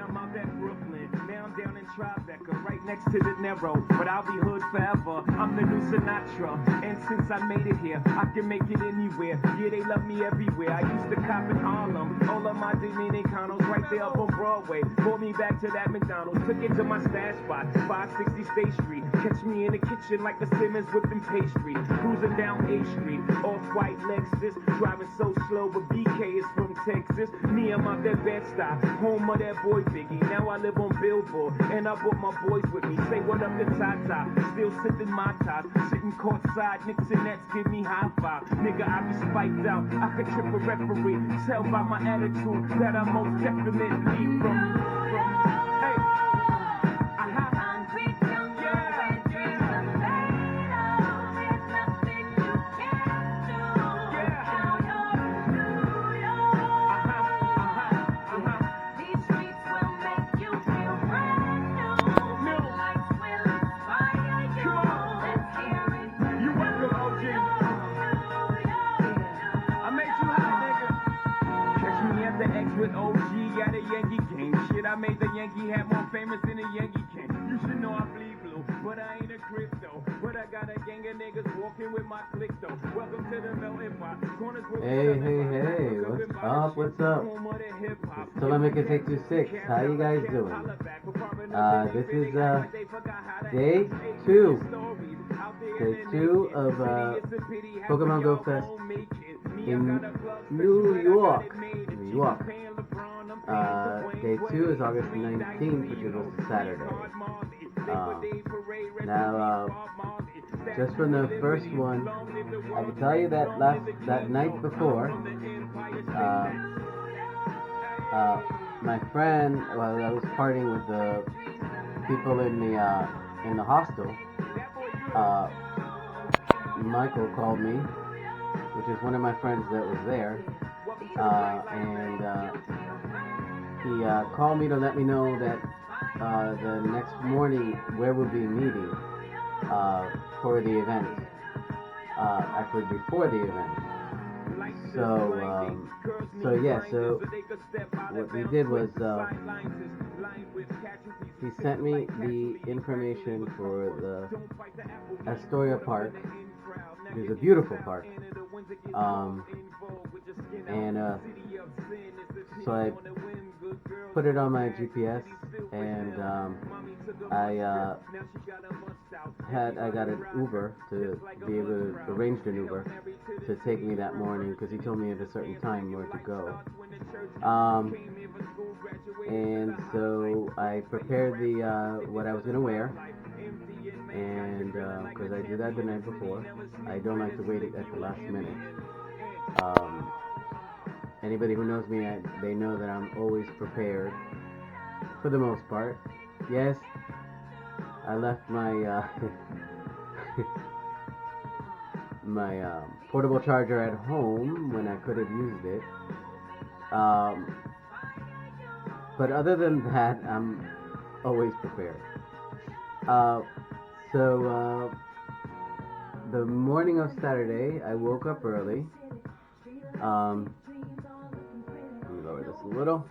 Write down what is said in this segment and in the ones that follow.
Now I'm out at Brooklyn. Now I'm down in Tribeca, right next to the Narrow. But I'll be hood forever. I'm the new Sinatra. And since I made it here, I can make it anywhere. Yeah, they love me everywhere. I used to cop in Harlem. All of my Dominicanos right there up on Broadway. Brought me back to that McDonald's. Took it to my stash spot, 560 State Street. Catch me in the kitchen like the Simmons whipping pastry. Cruising down A Street, off-white Lexus. Driving so slow, but BK is from Texas. Me, I'm out that Bed-Stuy, home of that boy Biggie. Now I live on Billboard, and I brought my boys with me. Say what up to Tata, still sipping my top. Sitting courtside, Knicks and Nets give me high five. Nigga, I be spiked out, I could trip a referee. Tell by my attitude that I most definitely from. Hey, with OG at a Yankee game. Shit, I made the Yankee hat more famous than a Yankee can. You should know I bleed blue, but I ain't a crypto. But I got a gang of niggas walking with my click though. Welcome to the melting pot. Hey, what's up? It's Telemachus 826. How you guys doing? This is day two of Pokemon Go Fest in New York. Day 2 is August 19th, which is also Saturday. Now, just from the first one, I can tell you that that night before, my friend, while I was partying with the people in the hostel, Michael called me, which is one of my friends that was there, and he called me to let me know that the next morning where we'll be meeting for the event. Actually, before the event. So what we did was he sent me the information for the Astoria Park. It's a beautiful park. So I put it on my GPS, and I got an Uber to be able to arrange an Uber to take me that morning, because he told me at a certain time where to go. And so I prepared the what I was gonna wear, and because I do that the night before, I don't like to wait at the last minute. Anybody who knows me, they know that I'm always prepared, for the most part. Yes, I left my my portable charger at home when I could have used it. But other than that, I'm always prepared. So the morning of Saturday, I woke up early. Let me lower this a little.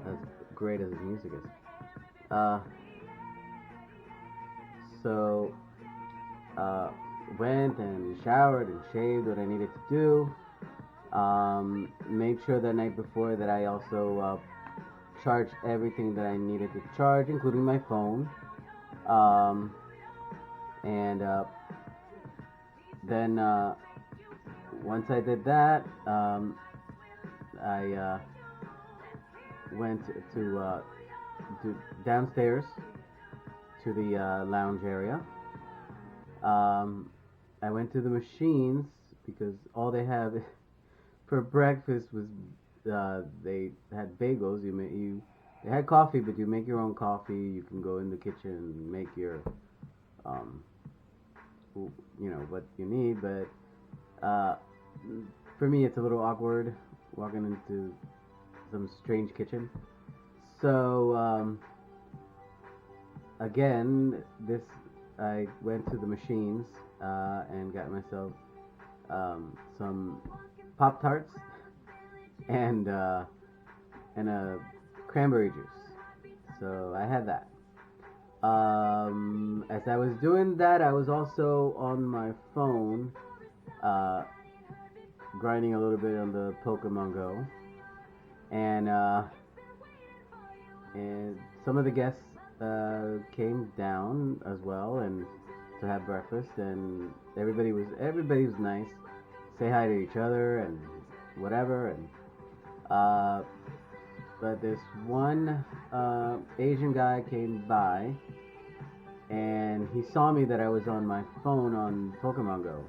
As great as the music is. So went and showered and shaved what I needed to do. Made sure the night before that I also charged everything that I needed to charge, including my phone. And then once I did that, I went to downstairs to the lounge area. I went to the machines because all they have for breakfast was they had bagels. They had coffee, but you make your own coffee. You can go in the kitchen and make your what you need. But for me, it's a little awkward walking into some strange kitchen. So again, I went to the machines and got myself some Pop-Tarts and a cranberry juice. So I had that. As I was doing that, I was also on my phone, uh, grinding a little bit on the Pokemon Go, and and some of the guests came down as well and to have breakfast, and everybody was nice, say hi to each other and whatever, and uh, but this one Asian guy came by and he saw me that I was on my phone on Pokemon Go,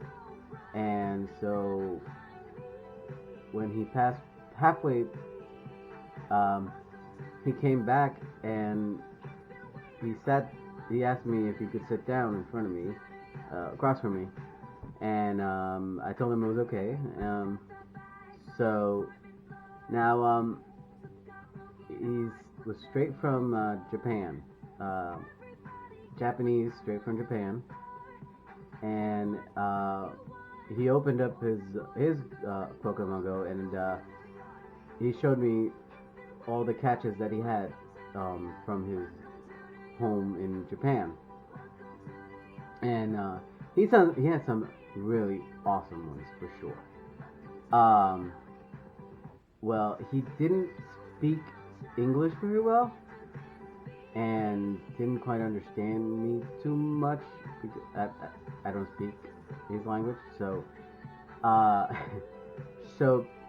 and so when he passed halfway, um, he came back and he sat. He asked me if he could sit down in front of me, across from me, and I told him it was okay. So now he was straight from Japan, Japanese, straight from Japan, and he opened up his Pokemon Go, and he showed me all the catches that he had from his home in Japan, and he had some really awesome ones for sure. Well, he didn't speak English very well, and didn't quite understand me too much because I don't speak his language, so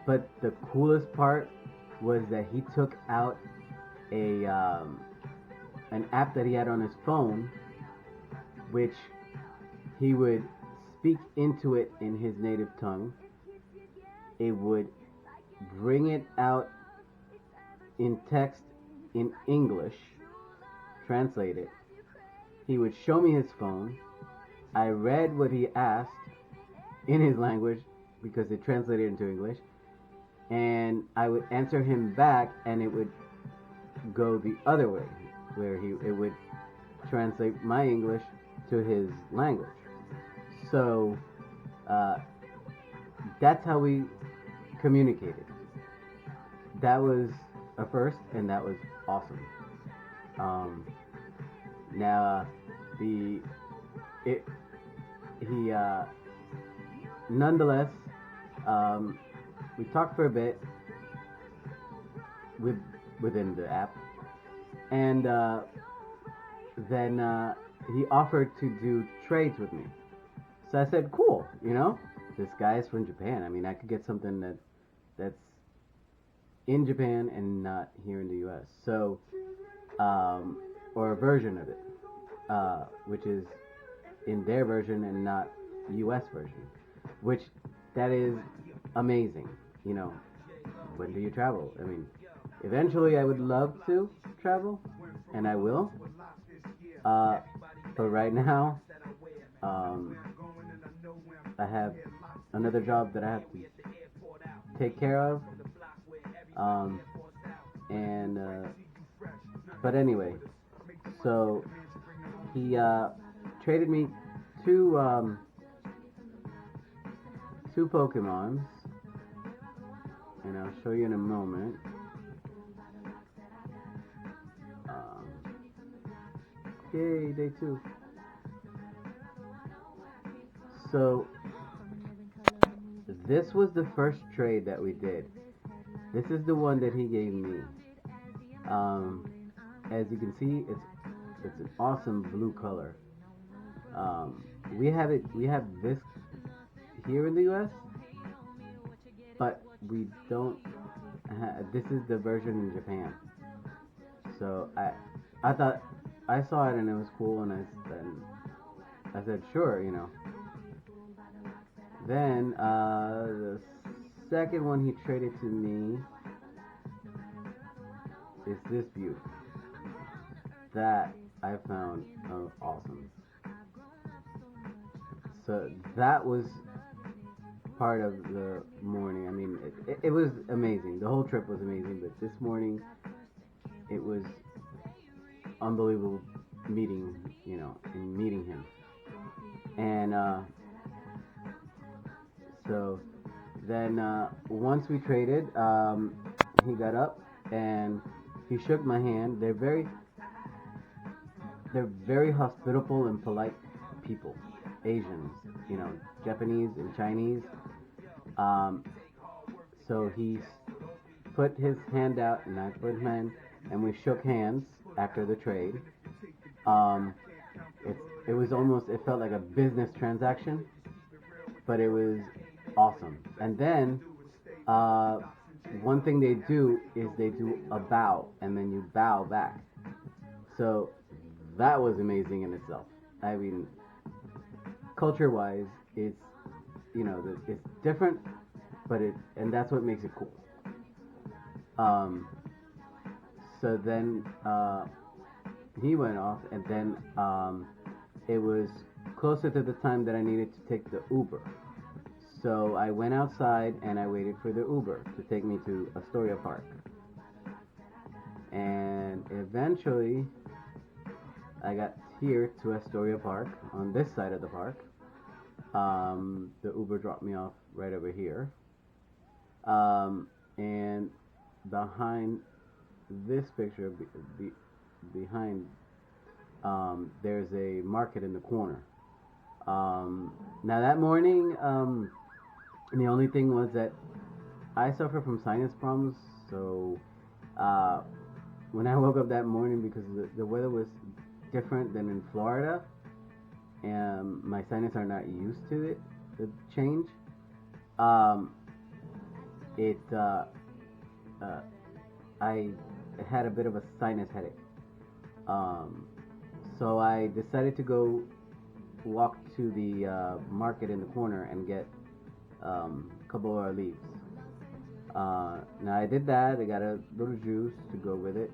but the coolest part was that he took out a an app that he had on his phone, which he would speak into it in his native tongue. It would bring it out in text in English, translate it. He would show me his phone. I read what he asked in his language because it translated into English, and I would answer him back, and it would go the other way, where it would translate my English to his language. So that's how we communicated. That was a first, and that was awesome. Now he nonetheless, we talked for a bit within the app, and then he offered to do trades with me. So I said, cool, this guy's from Japan. I mean, I could get something that's in Japan and not here in the U.S. So, or a version of it, which is in their version and not U.S. version, which that is amazing. When do you travel? I mean, eventually I would love to travel, and I will. But right now, I have another job that I have to take care of. But anyway, so he traded me two Pokemons, and I'll show you in a moment. Yay, day 2. So this was the first trade that we did. This is the one that he gave me. As you can see, it's an awesome blue color. We have this here in the U.S., but we don't. This is the version in Japan. So I thought I saw it and it was cool, and I said sure, Then the second one he traded to me is this beauty that I found awesome. So that was part of the morning. I mean, it was amazing. The whole trip was amazing, but this morning it was unbelievable meeting him. And so then once we traded, he got up and he shook my hand. They're very hospitable and polite people. Asians, Japanese and Chinese. Um, so he put his hand out and I put mine, and we shook hands after the trade. Um, it was almost, it felt like a business transaction, but it was awesome. And then one thing they do is they do a bow, and then you bow back. So that was amazing in itself. I mean, culture-wise, it's it's different, but and that's what makes it cool. Um, so then he went off, and then it was closer to the time that I needed to take the Uber. So I went outside and I waited for the Uber to take me to Astoria Park. And eventually, I got here to Astoria Park on this side of the park. The Uber dropped me off right over here. And behind this picture, behind, there's a market in the corner. Now that morning, the only thing was that I suffer from sinus problems, so when I woke up that morning, because the weather was different than in Florida, and my sinus are not used to it, the change, I had a bit of a sinus headache. So I decided to go walk to the market in the corner and get a couple of leaves. Now I did that. I got a little juice to go with it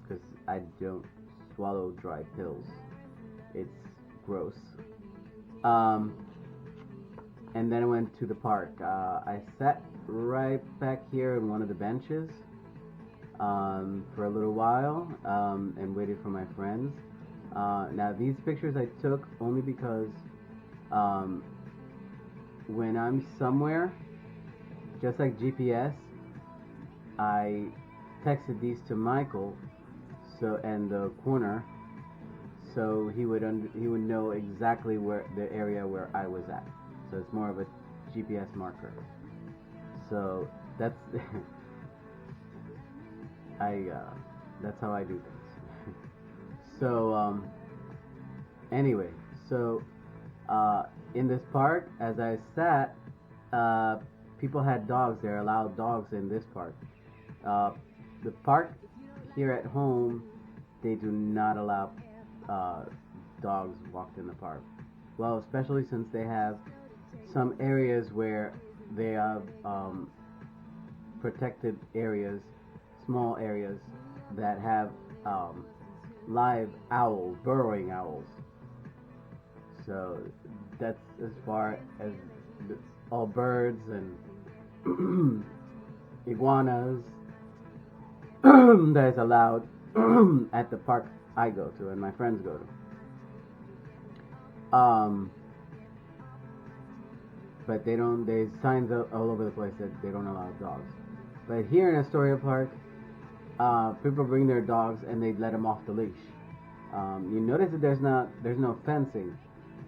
because I don't swallow dry pills. It's gross. And then I went to the park. I sat right back here in one of the benches for a little while and waited for my friends. Now these pictures I took only because when I'm somewhere, just like GPS, I texted these to Michael, and the corner, so he would know exactly where the area where I was at. So it's more of a GPS marker. So that's that's how I do things. So anyway, so in this park, as I sat, people had dogs. They're allowed dogs in this park. The park here at home, they do not allow dogs walked in the park. Well, especially since they have some areas where they have protected areas, small areas that have live owls, burrowing owls. So that's as far as all birds and iguanas that is allowed at the park I go to and my friends go to. But they don't. There's signs all over the place that they don't allow dogs. But here in Astoria Park, people bring their dogs and they let them off the leash. You notice that there's no fencing,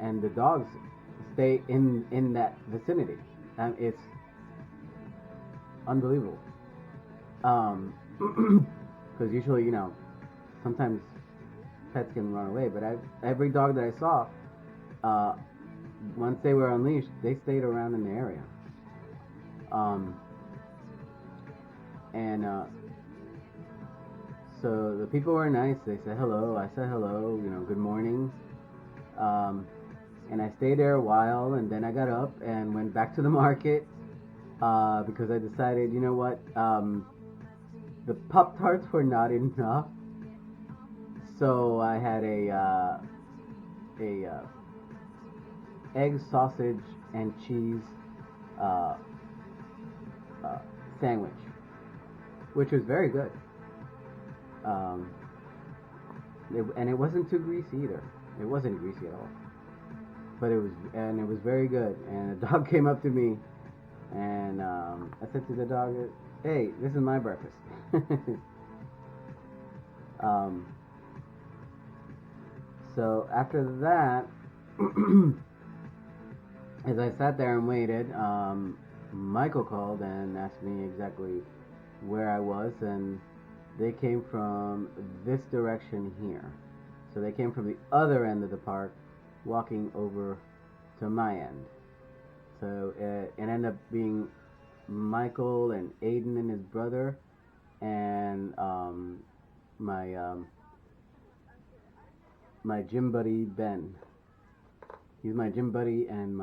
and the dogs stay in that vicinity. And it's unbelievable. Because usually, sometimes pets can run away. But every dog that I saw, once they were unleashed, they stayed around in the area. So the people were nice. They said hello. I said hello. Good morning. And I stayed there a while, and then I got up and went back to the market because I decided, you know what, the Pop-Tarts were not enough. So I had a egg, sausage, and cheese sandwich, which was very good. And it wasn't too greasy either. It wasn't greasy at all. But it was very good. And a dog came up to me, and I said to the dog, "Hey, this is my breakfast." Um, so after that, as I sat there and waited, Michael called and asked me exactly where I was, and they came from this direction here. So they came from the other end of the park, walking over to my end. So it ended up being Michael and Aiden and his brother, and my my gym buddy Ben. He's my gym buddy and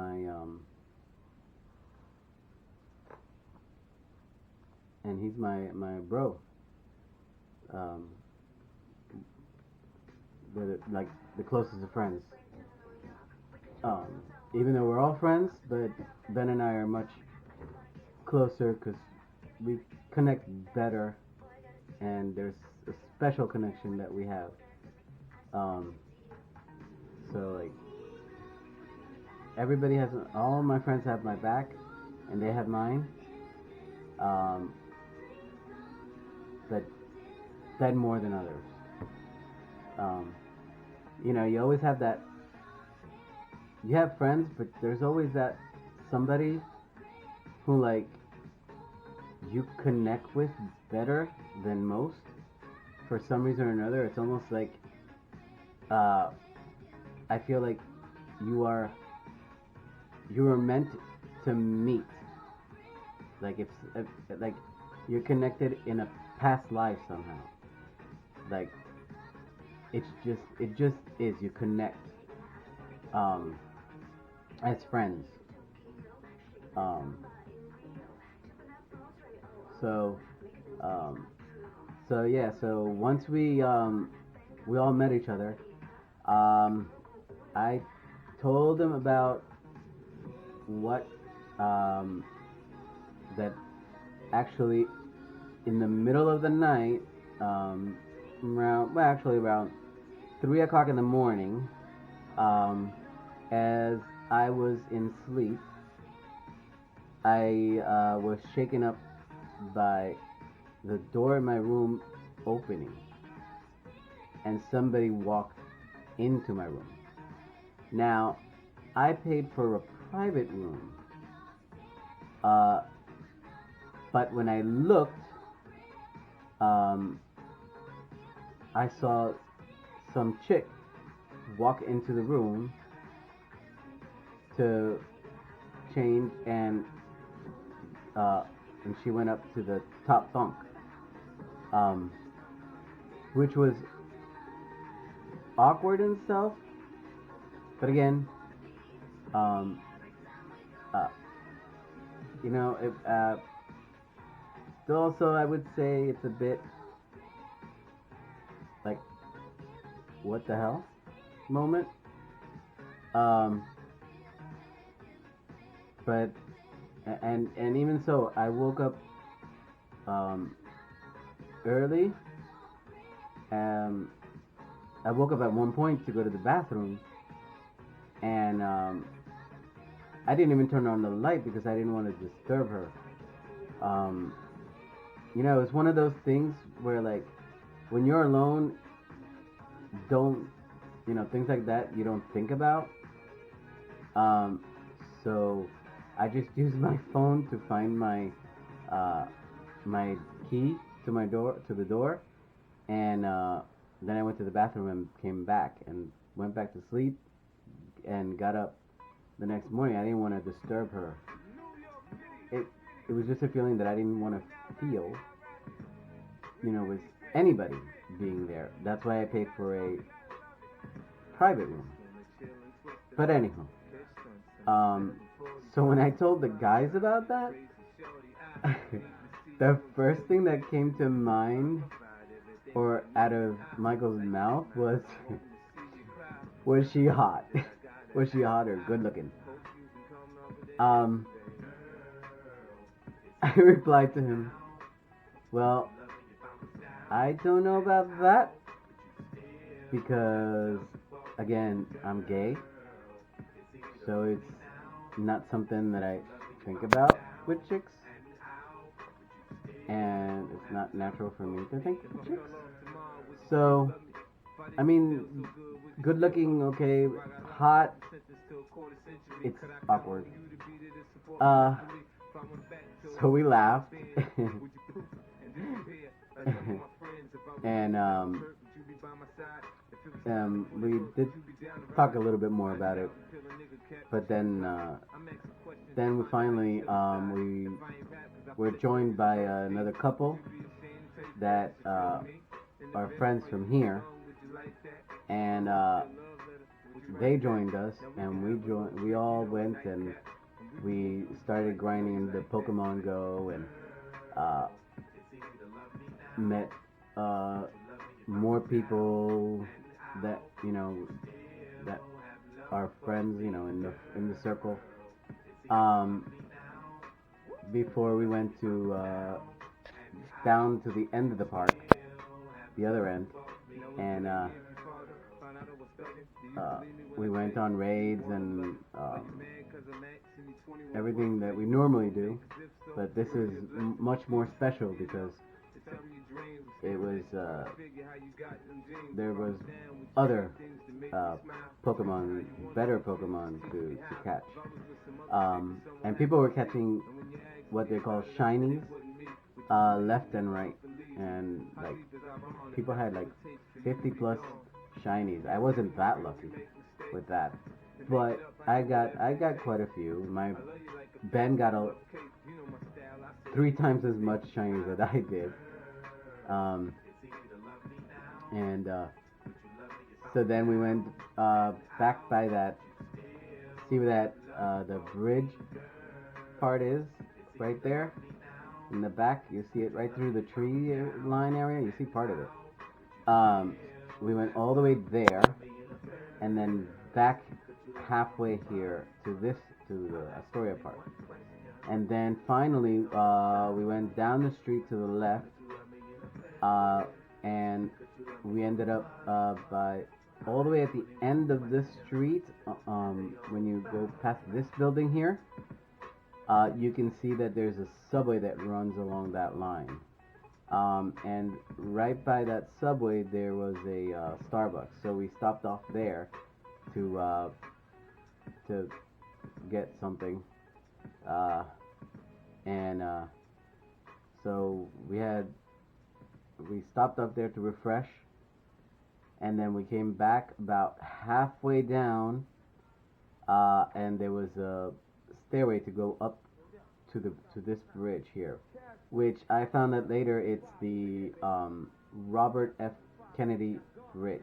he's my bro. Um, like the closest of friends. Um, Even though we're all friends, but Ben and I are much closer because we connect better, and there's a special connection that we have. Um, so like everybody has, all my friends have my back, and they have mine. Um, but Ben more than others. Um, you always have that. You have friends, but there's always that somebody who like you connect with better than most. For some reason or another, it's almost like I feel like you are meant to meet. Like if like you're connected in a past life somehow. Like it just is. You connect as friends. Um, so um, so yeah. So once we all met each other, I told them about what that actually in the middle of the night, around 3 o'clock in the morning, as I was in sleep, I was shaken up by the door in my room opening, and somebody walked into my room. Now, I paid for a private room, but when I looked, I saw some chick walk into the room to change, and she went up to the top bunk, which was awkward in itself. But again, um, uh, also I would say it's a bit like what the hell moment. But and even so, I woke up early. I woke up at one point to go to the bathroom, and I didn't even turn on the light because I didn't want to disturb her. It's one of those things where, like, when you're alone, don't, things like that you don't think about. So I just used my phone to find my key to the door, and then I went to the bathroom and came back and went back to sleep and got up the next morning. I didn't want to disturb her. It was just a feeling that I didn't want to feel, with anybody being there. That's why I paid for a private room. But anyhow, so when I told the guys about that, the first thing that came to mind, or out of Michael's mouth, was, was she hot? Was she hot or good looking? I replied to him, well, I don't know about that, because, again, I'm gay, so it's not something that I think about with chicks, and it's not natural for me to think with chicks. So, I mean, good looking, okay, hot, it's awkward. Uh, so we laughed. And we did talk a little bit more about it, but then we finally we were joined by another couple that are friends from here, and they joined us, and we all went and we started grinding the Pokemon Go, and uh, met more people that that are friends, in the circle. Um, Before we went to down to the end of the park, the other end, and uh, we went on raids and everything that we normally do, but this is much more special because it was there was other uh, Pokemon, better Pokemon to catch, and people were catching what they call shinies left and right, and like people had like 50 plus shinies. I wasn't that lucky with that, but I got quite a few. My Ben got 3 times as much shinies that I did, um, and so then we went back by that. See where that the bridge part is right there in the back. You see it right through the tree line area. You see part of it. We went all the way there, and then back halfway here to the Astoria Park, and then finally we went down the street to the left, and we ended up by all the way at the end of this street. When you go past this building here, you can see that there's a subway that runs along that line. And right by that subway, there was a Starbucks. So we stopped off there to get something, and so we stopped up there to refresh, and then we came back about halfway down, and there was a stairway to go up to this bridge here, which I found out later it's the Robert F. Kennedy Bridge.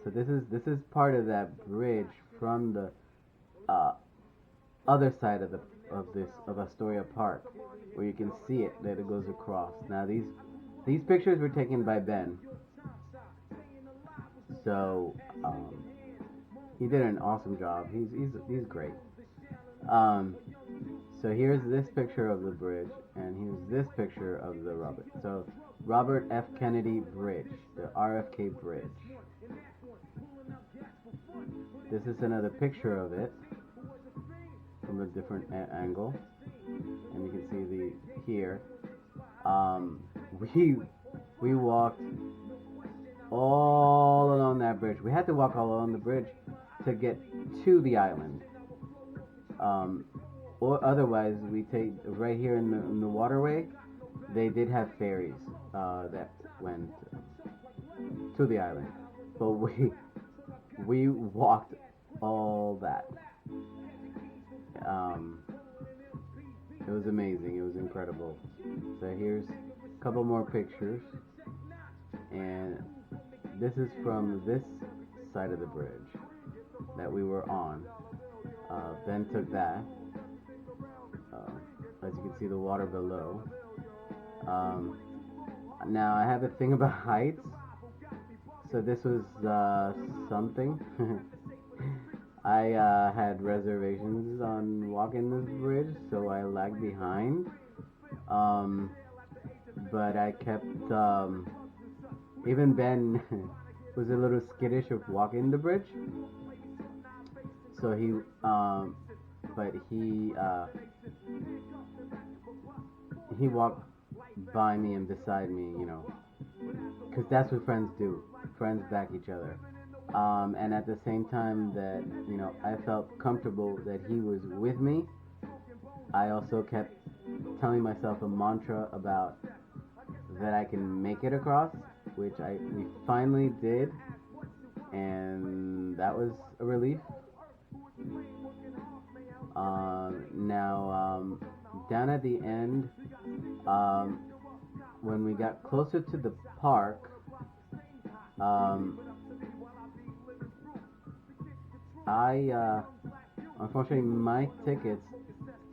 So this is part of that bridge from the other side of Astoria Park, where you can see it that it goes across. Now these pictures were taken by Ben, so he did an awesome job. He's great. So here's this picture of the bridge, and here's this picture of the Robert F. Kennedy Bridge, the RFK Bridge. This is another picture of it from a different angle, and you can see here. We walked all along that bridge. We had to walk all along the bridge to get to the island. Or otherwise, we take right here in the waterway. They did have ferries that went to the island, but we walked all that. It was amazing. It was incredible. So here's a couple more pictures, and this is from this side of the bridge that we were on. Ben took that. As you can see, the water below. Now I have a thing about heights. So this was something. I had reservations on walking this bridge, so I lagged behind. But I kept. Even Ben was a little skittish of walking the bridge. So he walked by me and beside me, because that's what friends do. Friends back each other. And at the same time that, I felt comfortable that he was with me, I also kept telling myself a mantra about that I can make it across, which we finally did, and that was a relief. Now, down at the end, um, when we got closer to the park, um, I unfortunately my tickets